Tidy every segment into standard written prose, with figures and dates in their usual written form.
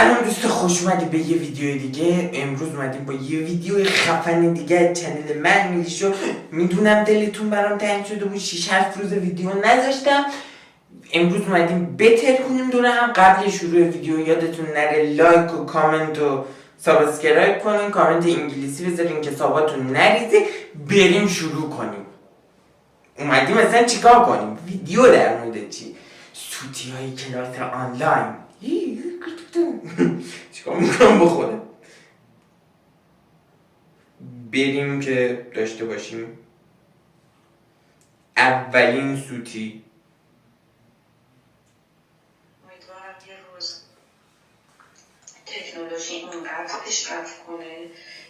سلام دوست، خوش اومدی به یه ویدیو دیگه. امروز اومدیم با یه ویدیو خفن دیگه چنل من میلیشو. میدونم دلتون برام تنگ شده بود، 6-7 روز ویدیو نذاشتم. امروز اومدیم بتر کنیم دور هم. قبل شروع ویدیو یادتون نره لایک و کامنت و سابسکرایب کنین، کامنت انگلیسی بذارین که حساباتون نریزه. بریم شروع کنیم. اومدیم مثلا چیکار کنیم؟ ویدیو در مورد چی؟ سوتی های کلاس آنلاین. چیکار میکنم بخورم؟ بریم که داشته باشیم اولین سوتی. امیدوارم یه روز تکنولوژی اینقدر پیشرفت کنه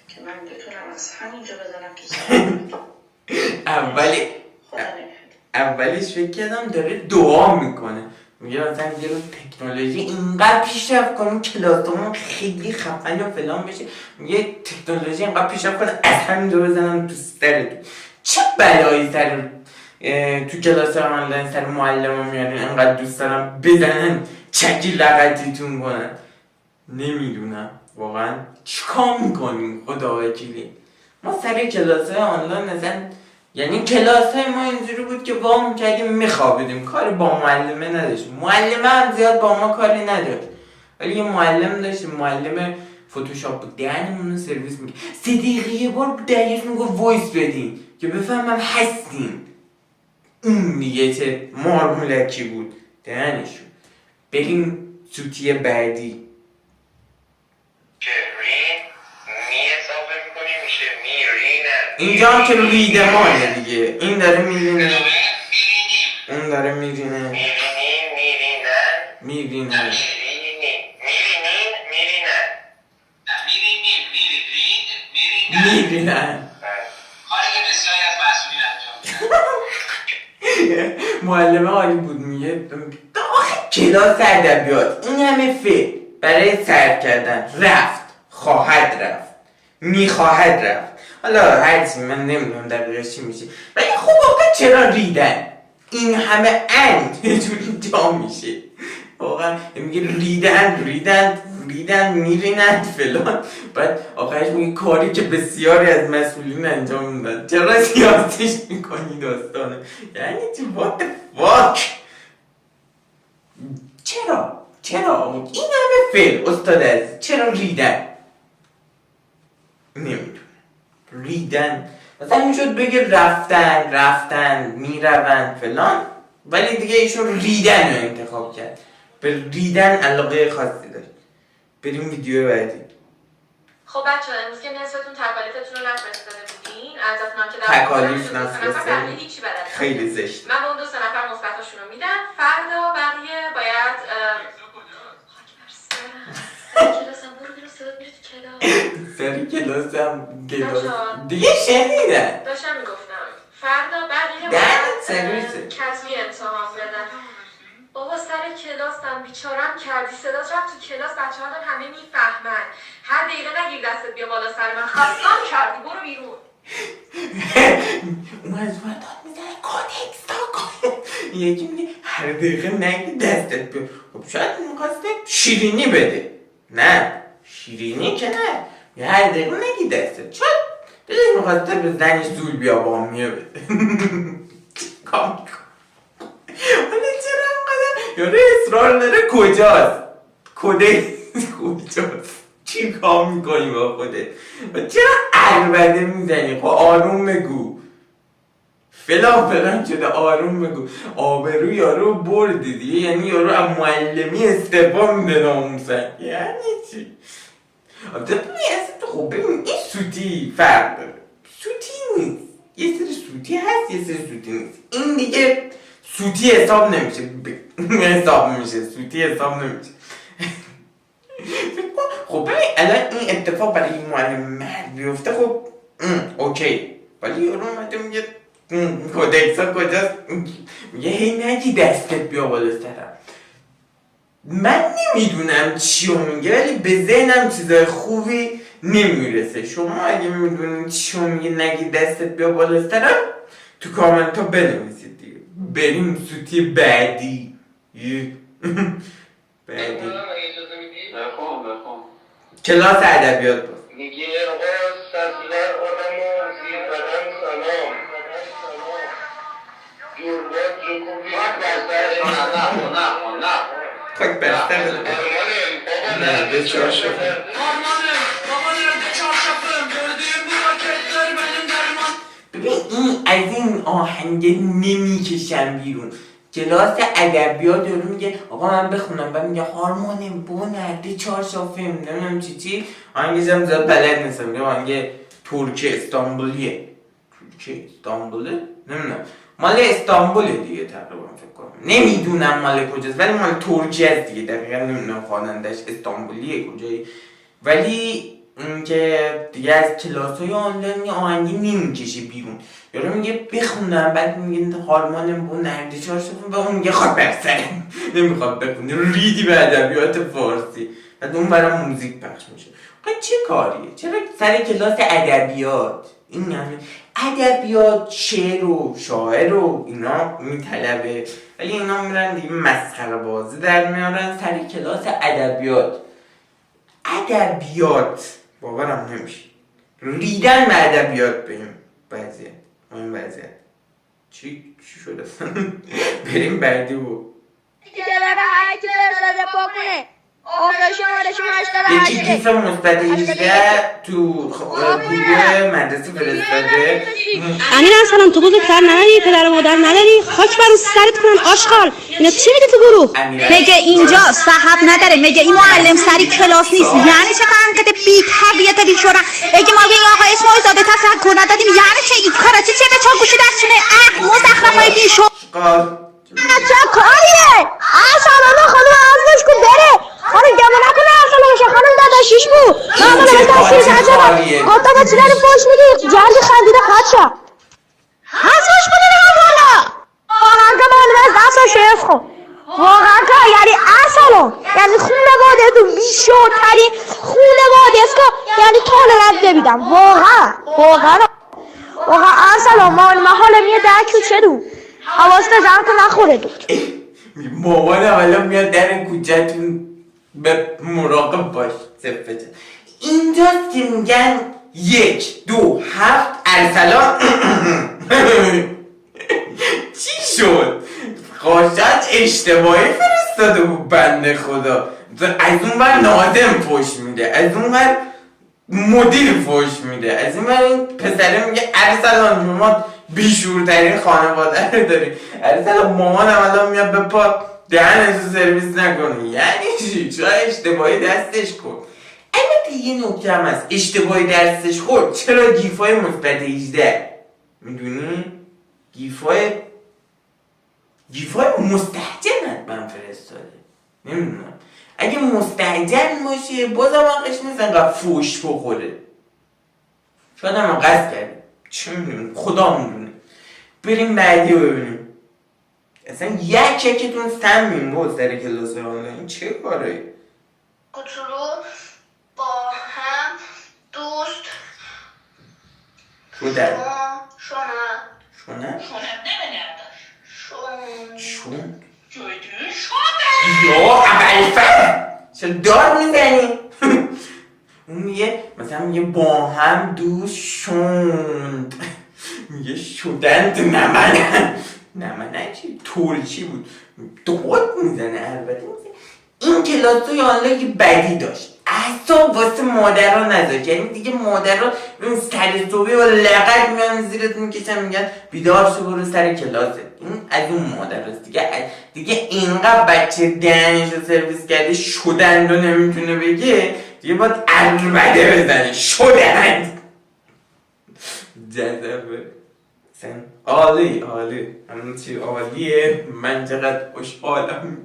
که من بتونم از همینجا بزنم تو سرم. اولیش فکر کردم داره دعا میکنه، میگه مثلا یه روز تکنولوژی اینقدر پیشرفت کنه کلاسمون خیلی خفن و فلان بشه. میگه تکنولوژی اینقدر پیشرفت کنه از همینجا بزنم تو سرتون. چه بلایی سر تو کلاس آنلاین سر معلم میارین اینقدر دوست دارم بزنن چکی لغتیتون کنن؟ نمیدونم واقعا چیکار میکنیم. خدا وکیلی ما سر کلاس آنلاین مثلا، یعنی کلاس های ما اینجوری بود که وام کردیم میخوابیدیم، کاری با معلمه نداشتیم. معلمه هم زیاد با ما کاری نداشت، ولی یه معلم داشتیم، معلم فتوشاپ بود، دهنمون رو سرویس میگه. 3 دقیقه یه بار دقیق میگه وایس بدین که بفهمم هستین. اون دیگه چه مارمولکی بود دهنشون. بریم سوتی بعدی. اینجا هم که ریده ماله دیگه. این داره میرینه، اون داره میرینه، میرینه. معلمه عالی بود. میگه کلاس ادبیات این همه فکر برای سر کردن رفت، خواهد رفت، میخواهد رفت. حالا هرچی من نمیدونم دقیقا چی میشه، ولی خب واقعا چرا ریدن این همه اند یه جوری جا میشه؟ واقعا میگه ریدن میرینن فلان، بعد آخرش میگه کاری که بسیاری از مسئولین انجام میدن، چرا سیاسیش میکنی داستانه؟ یعنی چی؟ what the fuck؟ چرا این همه فعل استاد عزیز چرا ریدن؟ نمیدونم. ریدن مثلا میشد بگه رفتن میرون فلان، ولی دیگه ایشون ریدن رو انتخاب کرد. به ریدن علاقه خاصی داشت. بریم ویدیو بعدی. خب بچه‌ها امروز که نصفتون تکالیفتون رو نفرستاده بودین، ازتون هم که تکالیف نفرستادین هیچی بلد نیستین. خیلی زشت. من به اون 2 نفر مثبتاشون رو میدم. فردا بقیه باید کلاسم برو بیرون صدات میره تو کلاس. سری کلاسم دیگه شنیدن. داشتم میگفتم فردا بقیه باید کتبی امتحان بدن. بابا سر کلاسم بیچارم کردی، صدات رفت تو کلاس، بچه‌ها همه میفهمن. هر دقیقه نگیر دستت بیا بالا سر من، خستم کردی برو بیرون. اومد داد میزنه کاتکس تا یکی میگه هر دقیقه نگیر دستت بیا. خب شاید میخواسته شیرینی بده. نه شیرینی که نه، یه هر دقیقه نگی دستت. شاید دلش میخواسته به زنش زول بیا بامیه بده. کام حالا چرا انقدر یاره اصرار داره؟ کجاست؟ کجاست؟ چی کار میکنی با خودت؟ چرا عربده میزنی؟ خب آروم بگو فلان شده، آروم بگو. آبرو یارو بردی دیگه، یعنی یارو از معلمی استعفا میده ناموسن. یعنی چی؟ خب ببین این سوتی فرق داره. سوتی نیست، یه سری سوتی هست یه سری سوتی نیست. این دیگه سوتی حساب نمیشه. سوتی حساب نمیشه. خب ببین الان این اتفاق برای این معلم مرد بیفته، خب اوکی، ولی یارو اومده میگه کودکسا کجاست؟ میگه هی نگی دستت بیا بالا سرم. من نمیدونم چیو میگه، ولی به ذهنم چیزای خوبی نمیرسه. شما اگه میدونید چیو میگه نگی دستت بیا بالا سرم، تو کامنت ها بنویسید دیگه. بریم سوتی بعدی. بعدی بخون کلاس ادبیات بود. میگه آقا سبزی‌دار آدمو زیر بدن سلام جوربات جکوبی نه خاک برسته بده. نه به چارشفه. ببین این از این آهنگ نمیکشم بیرون. کلاس ادبیات یارو میگه آقا من بخونم، بعد میگه هارمونیم بو نرده چارشافه نمیدونم چی آهنگش هم زیاد بلد نیستم. میگه آهنگ ترکیه استانبولیه. ترکیه استانبوله نمیدونم، مال استانبوله دیگه تقریبا فکر کنم، نمیدونم مال کجاست ولی مال ترکیه است دیگه، دقیقا نمیدونم خوانندش استانبولیه کجایی. ولی اینکه دیگه از کلاس‌های آنلاین آهنگی نمیکشه بیرون. یارو میگه بخونم، بعد میگه هارمونم بو نرده چارشافه، به اون میگه خواهد برسرم نمیخواد بخونی، ریدی به ادبیات فارسی. بعد اون برام موزیک پخش میشه. چه کاریه؟ چرا سر کلاس ادبیات این همه ادبیات شعر و شاعر و اینا میطلبه، ولی اینا میرن دیگه مسخره بازی در میارن سر کلاس ادبیات باورم نمیشه. ریدن به ادبیات بریم وضعیت چی شده؟ بریم بعدی بود. یکی گیف مثبت 18 تو گروه مدرسه فرستاده. امیر ارسلان تو بزرگتر نداری؟ پدر و مادر نداری؟ خاک بر سرت کنن آشغال. اینا چی میگه تو گروه؟ مگه اینجا صاحب نداره؟ مگه این معلم سری کلاس نیست؟ یعنی چه قنقت بی تربیت بی شورا؟ اگه ما به این آقا اسم زاده تفکر ندادیم یعنی چه؟ این کارا چه به چا گوشی دستونه؟ مزخرفای بی شورا چه کاریه؟ ارسلان خانم ازش کو بره. خانم گمه نکنه ارسلان باشه، خانم داداشیش بود. مامان داداشیش عجبا. گفتا با چیزی پشت میگی جلدی خندیده خدشا. حذفش کنه والا. واقعا که معلومه از دستش حفظ کن. واقعا که یعنی ارسلان یعنی خانواده تو بیشترین خانواده است که یعنی تولرنت نمیدم. واقعا ارسلان حالا میاد در کوچه دو. حواست جمع کن نخوره دو. مامان حالا میاد در کوچه‌تون به مراقب باش. اینجاست که میگن 1 2 7 ارسلان چی شد؟ قاشد اشتباهی فرستاده بود بنده خدا. از اون بر نادم فوش میده، از اون بر مدیر فوش میده، از این بر این پسره میگه ارسلان شما بیشورترین خانواده رو داری. ارسلان مامانم الان میاد به پا دهنشو سرویس نکنه. یعنی چی؟ چرا اشتباهی دستش کن؟ البته یه نکته هم هست، اشتباهی دستش خورد چرا گیفای مثبت 18 میدونی؟ گیفای مستهجنت من فرستاده. نمیدونم اگه مستهجن باشه بازم حقش نیست انقدر فوش بخوره. شاید هم قصد کرده، چه میدونم، خدا میدونه. بریم بعدی رو ببینیم. اصلا یکتون سم میمون سر کلاس آنلاین چه کاره؟ کوچولو با هم دوست شدن شونه شون یا ابلفر چرا دار میزنی؟ اون میگه مثلا میگه با هم دوست شوند، میگه شدند نمنن چی؟ ترکی بود داد میزنه. البته این کلاسوی آنلاین بدی داشت، اصلا واسه مادر ها نذاشت. یعنی دیگه مادر ها این سر صبحی و لغت میان زیرت میکشن میگن بیدار شو برو سر کلاست. این از اون مادر هست دیگه اینقدر بچه دهنشو سرویس کرده شدند و نمیتونه بگه دیگه باید عربده بزنه شدند. جذبه عالی همون چی عالیه. من چقدر خوشحالم.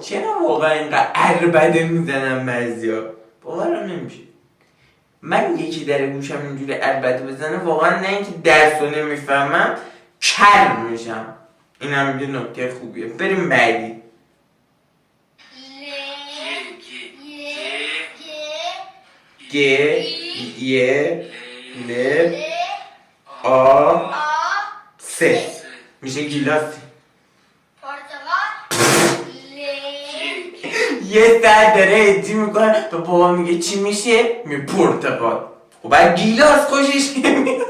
چرا واقعا اینقدر عربده میزنم بعضیا؟ باورم نمیشه. من یکی در گوشم اینجوری عربده بزنه واقعا نه اینکه درسو نمیفهمم کر میشم. اینم یه نکته خوبیه. بریم بعدی. گ ی ل آ س میشه گیلاس. یه ساعت داره ادی میکنه و بابا میگه چی میشه؟ میگه پرتقال. خب بعد گیلاس خوشش نمیاد.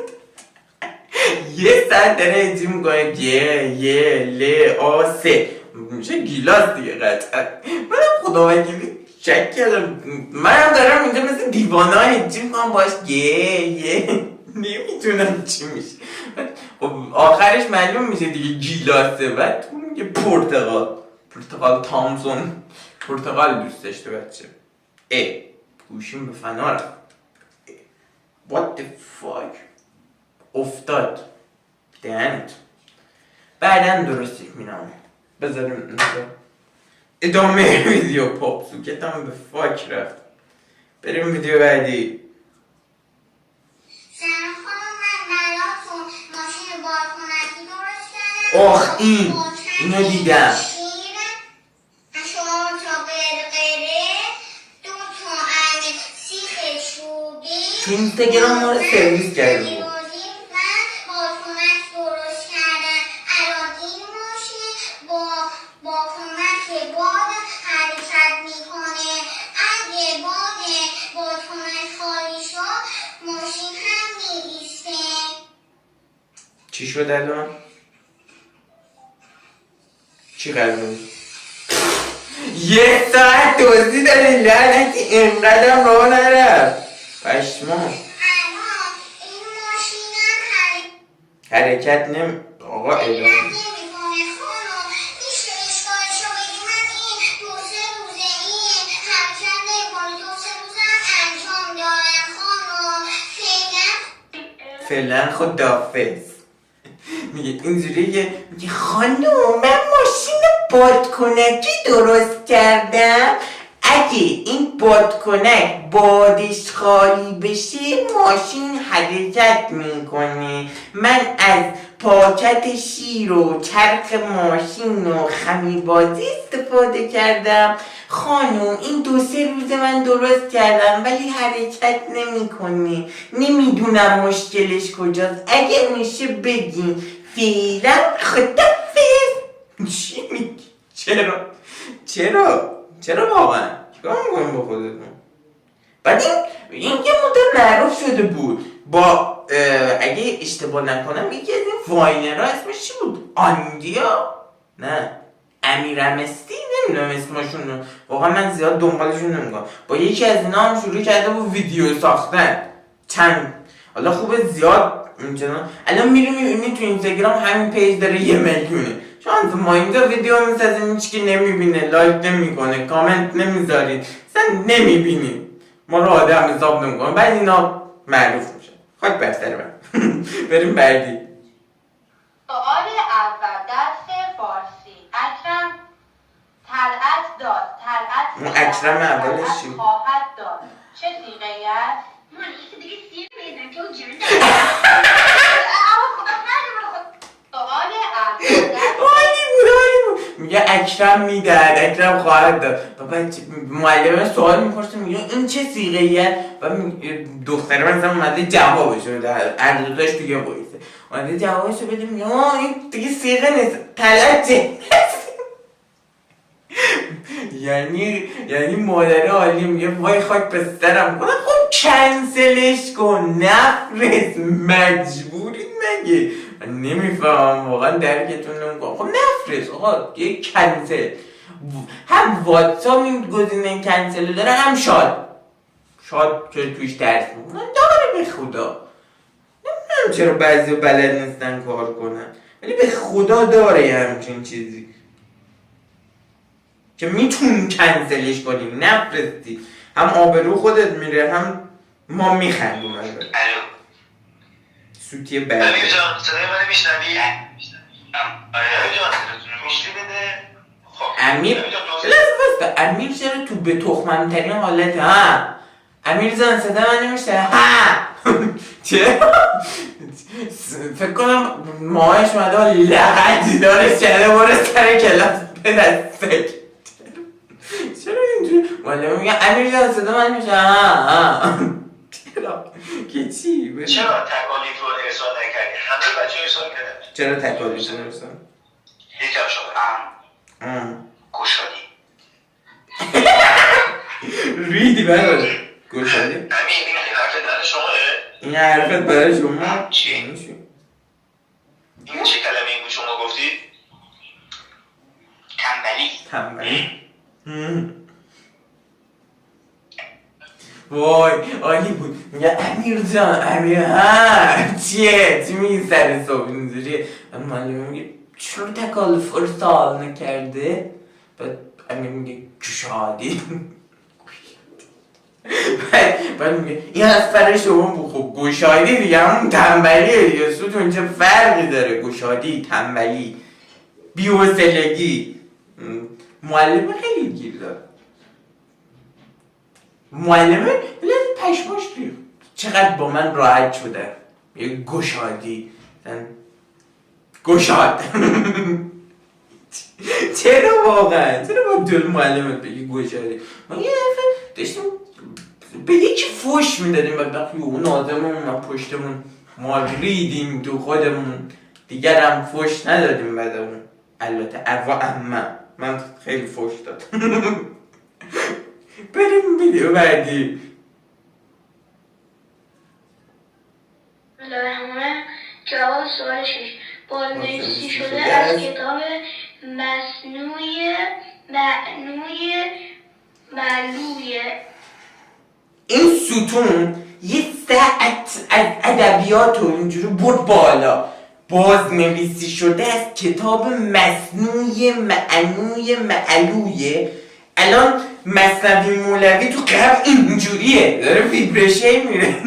یه ساعت داره ادی میکنه یه ل آ سه میشه گیلاس دیگه قطعا. منم خدا وکیلی شک کردم، منم دارم اینجا مثل دیوانه های ادی میکنم باش یه نمیتونم چی میشه. خب آخرش معلوم میشه دیگه گیلاسه. بعد تو میگه پرتقال تامسون پرتقال دوست داشته بچه. گوشیم به فنا رفت. What the fuck افتاد دهنت. بعدن درست میرم بذاریم ادامه ویدیو پاپ سوکتم به فاک رفت. بریم ویدیو بعدی. آخ اینو دیدم. تو اینستاگرام ما رو سرویس کردیم. چی شد الان؟ چی قراره؟ یه ساعت توضیح داره لعنتی اینقدر راه نرفت. پشما حرکت نمی آقا ادامه فعلا خداحافظ. میگه اینجوریه میگه خانوم من ماشین بادکنکی درست کردم، اگه این بادکنک بادش خالی بشه ماشین حرکت میکنه. من از پاکت شیر و چرخ ماشین و خمیربازی استفاده کردم. خانوم این 2-3 روز من درست کردم ولی حرکت نمیکنه. نمیدونم مشکلش کجاست، اگه میشه بگین. فعلا خدافظ. چی میگی؟ چرا واقعا؟ چیکار میکنیم با خودتون؟ بعد این یه مدل معروف شده بود با اگه اشتباه نکنم یکی از این واینرها اسمش چی بود؟ آندیا؟ نه امیرمستی؟ نمیدونم اسمشون رو واقعا من زیاد دنبالشون نمیکنم. با یکی از اینا هم شروع کرده بود ویدیو ساختن. حالا خوبه زیاد اینجا الان میری میبینی تو اینستاگرام همین پیج داره 1 میلیونه. شانس ما اینجا ویدیو میسازیم هیچکی نمیبینه، لایک نمیکنه، کامنت نمیذارید، اصلا نمیبینید، ما رو آدم حساب نمیکنم. بعد اینا معروف میشن. خاک بر سر من. بریم بعدی. سوال اول درس فارسی. اکرم طلعت داد. اکرم اولش چی؟ خواهد داد. چه صیغه‌ای است؟ من یکی دیگه سیر میدن که اون جنده. سوال اول عالی بود. میگه اکرم میداد، اکرم خواهد داد. بعد معلم سوال میپرسه میگه این چه صیغه‌ایه؟ و دختر مثلا اومده جوابش بده، هر دوتاش تو یه وایسه اومده جوابش بده میگه این دیگه صیغه نیست، طلعت. یعنی مادر عالی میگه وای خاک به سرم کنم. خب کنسلش کن، نفرست، مجبورید مگه؟ من نمیفهمم واقعا درکتون نمیکنم. خب نفرست آقا، یه کنسل. هم واتساپ این گزینه کنسل داره، هم شاد که توش درس میکنن داره. به خدا نمیدونم چرا بعضی بلد نیستن کار کنن، ولی به خدا داره همچین چیزی که میتونی کنسلش کنی، نفرستی. هم آبرو خودت میره، هم ما میخندیم. الو سوتی بعد امیر جان صدای منو میشنوی؟ امیر جان میشنوی بده. خب امیر امیر چرا تو به تخمم حالت؟ ها امیر جان صدا من نمیشه؟ ها چرا؟ فکر کنم ماهش اومده لغتی داره چرا باره سر کلاس به دستک. چرا اینجوری؟ معلم میگه امیر جان صدا من میشه؟ ها چرا؟ که چی؟ چرا تکالیف رو ارسال نکردی؟ همه بچه ارسال کردن. چرا تکالیف رو ارسال؟ یکم شده گوش دادی. ریدی برای گشادی؟ همین این حرفت برای شماه؟ این حرفت برای شما؟ چی؟ این چه کلمه این بود شما گفتی؟ تنبلی. وای عالی بود. میگه امیر جان امیر چیه؟ چی میگی سر صبح اینجوری؟ معلمه میگه چرا تکالف رو سوال نکرده؟ بعد امیر میگه گشادی. بعد میگه این از سر شما بود. خب گشادی دیگه همون تنبلیه دیگه. ستون چه فرقی داره گشادی تنبلی بی‌حوصلگی. معلمه خیلی گیر داد. معلمه پشماش ریخت. چقدر با من راحت شده. یه گشادی گشاد. چرا واقعا؟ چرا با دل معلمت بگی گشادی؟ ما یه دفعه داشتیم به یکی فوش میدادیم بعد وقتی اون آدممون ما پشتمون ما ریدیم تو خودمون دیگر هم فوش ندادیم بعد اون. البته اروا من خیلی فوش داد. بریم ویدیو بعدی. جواب سوال 6 بازنویسی شده از کتاب مصنوعی معلویه. این ستون یه ساعت از ادبیات و اینجوری برد بالا. بازنویسی شده از کتاب مصنوعی معلویه. الان مثنوی مولوی تو قبل اینجوریه داره ویبرشه میره.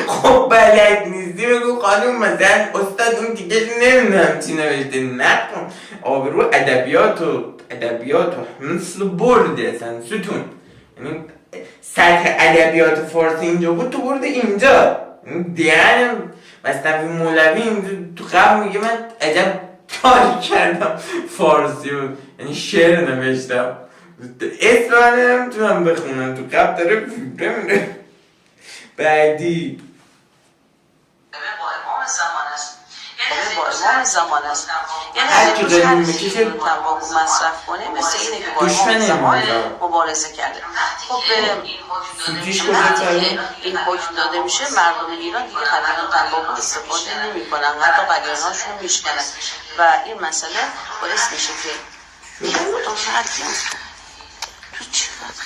خب بلد نیستی بگو خانم مثلا استاد اون دیگه نمیدونم چی نوشته نکن. آبرو ادبیات و مثل برده اصلا ستون. یعنی سطح ادبیات فارسی اینجا بود تو برده اینجا. دیگه مثنوی مولوی تو قبل میگه من عجب کاری کردم فارسی بود. یعنی شعر نوشتم اسم نمیتونم بخونم تو قبل داره فیبره میره. بعدی با امام زمان است یعنی هر کی داریم میکشه تنباکو مصرف کنه مثل اینه که با امام زمان مبارزه کرده. خب سوتیش کجا کرده؟ این حکم داده میشه مردم ایران دیگه قدران تنباکو استفاده نمی کنن حتی قدراناشون میشکنن و این مسئله باعث میشه که دو فردی تو چقدر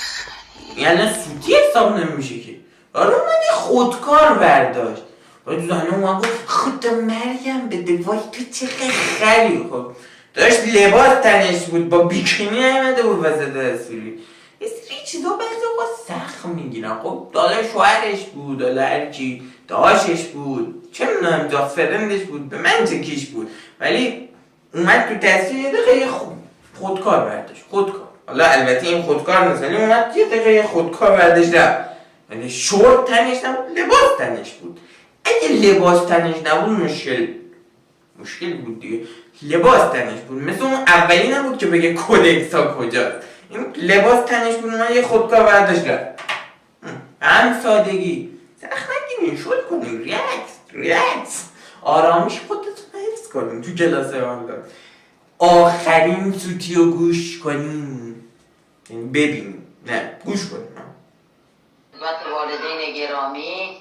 یعنی سوتی حساب نمیشه که. آره من خودکار برداشت و زنه اومد گفت خدا مریم بده وای تو چقدر خری. خب داشت لباس تنش بود با بیکینی نیمده بود وسط رسولی. یه سری چیزا بعضی اوقات سخت میگیرن. خب داده شوهرش بود داده هرکی داشش بود چه میدونم دا فرندش بود به من چکیش بود ولی اومد تو تصویر یه دقیقه خودکار برداشت. خودکار حالا البته این خودکار نیست ولی اومد یه دقیقه خودکار برداشت رفت. یعنی شورت تنش نبود لباس تنش بود. اگه لباس تنش نبود مشکل بود دیگه. لباس تنش بود مثل اون اولی نبود که بگه کودکس ها کجاست. این لباس تنش بود من یه خودکار برداشت رفت. هم سادگی سخت نگیرین شل کنین ریلکس آرامیش خودتون حفظ کنین تو کلاس والا. آخرین سوتی رو گوش کنین یعنی ببین نه گوش کنین. خدمت والدین گرامی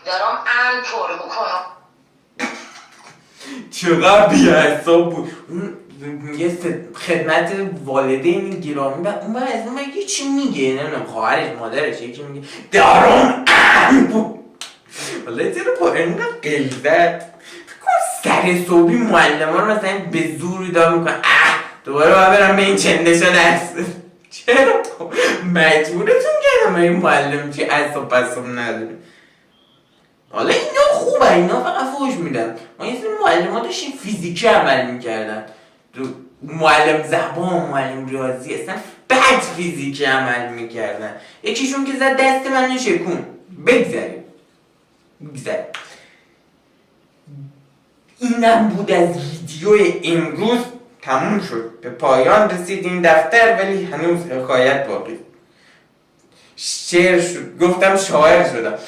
دارم پر بکنم. چقدر بی‌حساب بود. یه خدمت والدین گرامی و اون از اون مگه چی میگه نمیدونم خواهرش مادرش یکی میگه دارم بود. والله چرا با اینقدر قلبت سر صبحی معلم ها رو مثلا به زور ایدار میکنن دوباره باید برم به این چندشا درس. چرا مجبورتون کردم این معلم چی اصاب پساب نداره. حالا اینا خوبه اینا فقط فوش میدن. ما یه سری معلم ها داشتیم فیزیکی عمل میکردن معلم زبان معلم ریاضی اصلا بد فیزیکی عمل میکردن. یکیشون که زد دست من شکون. بگذاریم اینم بود از ویدیو امروز. تموم شد به پایان رسید این دفتر ولی هنوز حکایت باقی. شعر شد گفتم شاعر شدم.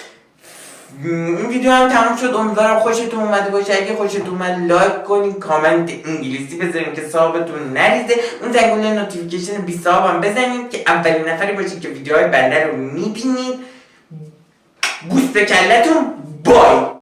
این ویدیو هم تموم شد. امیدوارم خوشتون اومده باشه. اگه خوشتون اومد لایک کنین، کامنت انگلیسی بذارین که صاحبتون نریزه، اون زنگوله نوتیفیکیشن 20 هم بزنید که اولین نفری باشید که ویدیوهای بعد رو میبینید. بوست کلتون. بای.